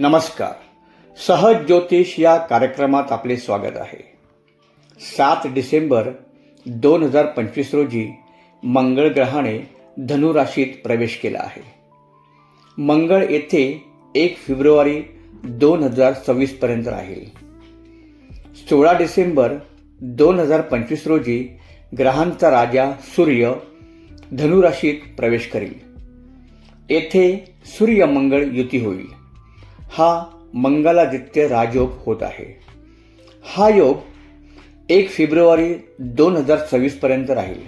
नमस्कार. सहज ज्योतिष या कार्यक्रमात आपले स्वागत आहे. 7 डिसेंबर 2025 रोजी मंगळ ग्रहाने धनु राशीत प्रवेश केला आहे. मंगळ येथे 1 फेब्रुवारी 2026 पर्यंत राहील. 16 डिसेंबर 2025 रोजी ग्रहांचा राजा सूर्य धनु राशीत प्रवेश करेल. येथे सूर्य मंगळ युती होईल. हा मंगलादित्य राजयोग होत आहे. हा योग 1 फेब्रुवारी 2026 पर्यंत राहील.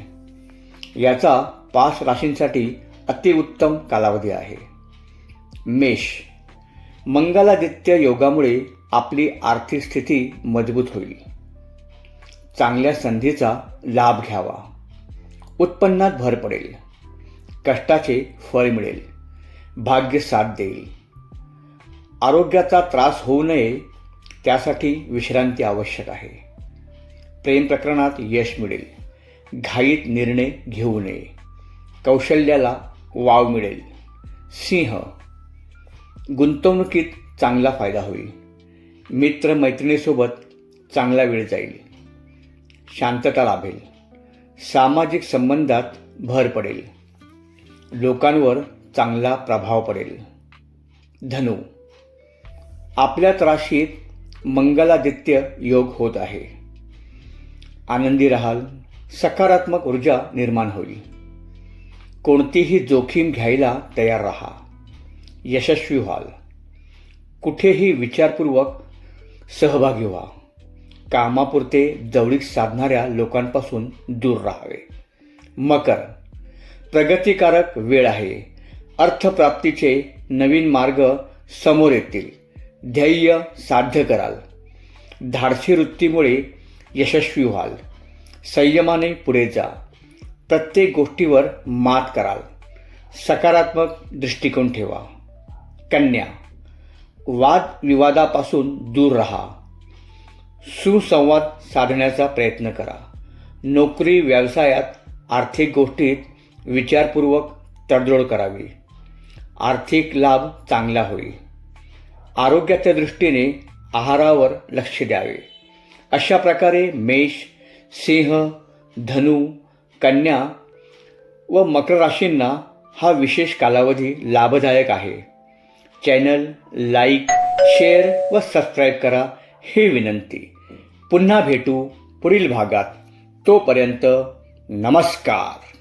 याचा 5 राशींसाठी अतिउत्तम कालावधी आहे. मेष. मंगलादित्य योगामुळे आपली आर्थिक स्थिती मजबूत होईल. चांगल्या संधीचा लाभ घ्यावा. उत्पन्नात भर पडेल. कष्टाचे फळ मिळेल. भाग्य साथ देईल. आरोग्याचा त्रास होऊ नये त्यासाठी विश्रांती आवश्यक आहे. प्रेम प्रकरणात यश मिळेल. घाईत निर्णय घेऊ नये. कौशल्याला वाव मिळेल. सिंह. गुंतवणुकीत चांगला फायदा होईल. मित्रमैत्रिणीसोबत चांगला वेळ जाईल. शांतता लाभेल. सामाजिक संबंधात भर पडेल. लोकांवर चांगला प्रभाव पडेल. धनु. आपल्याच राशीत मंगलादित्य योग होत आहे. आनंदी राहाल. सकारात्मक ऊर्जा निर्माण होईल. कोणतीही जोखीम घ्यायला तयार राहा. यशस्वी व्हाल. कुठेही विचारपूर्वक सहभागी व्हा. कामापुरते जवळीक साधणाऱ्या लोकांपासून दूर राहावे. मकर. प्रगतिकारक वेळ आहे. अर्थप्राप्तीचे नवीन मार्ग समोर येतील. ध्येय साध्य कराल. धाडसी वृत्तीमुळे यशस्वी व्हाल. संयमाने पुढे जा. प्रत्येक गोष्टीवर मात कराल. सकारात्मक दृष्टिकोन ठेवा. कन्या. वादविवादापासून दूर राहा. सुसंवाद साधण्याचा प्रयत्न करा. नोकरी व्यवसायात आर्थिक गोष्टीत विचारपूर्वक तडजोड करावी. आर्थिक लाभ चांगला होईल. आरोग्याच्या दृष्टीने आहारावर लक्ष द्यावे. अशा प्रकारे मेष, सिंह, धनु, कन्या व मकर राशींना हा विशेष कालावधी लाभदायक आहे. चॅनल लाईक, शेअर व सबस्क्राईब करा ही विनंती. पुन्हा भेटू पुढील भागात. तोपर्यंत नमस्कार.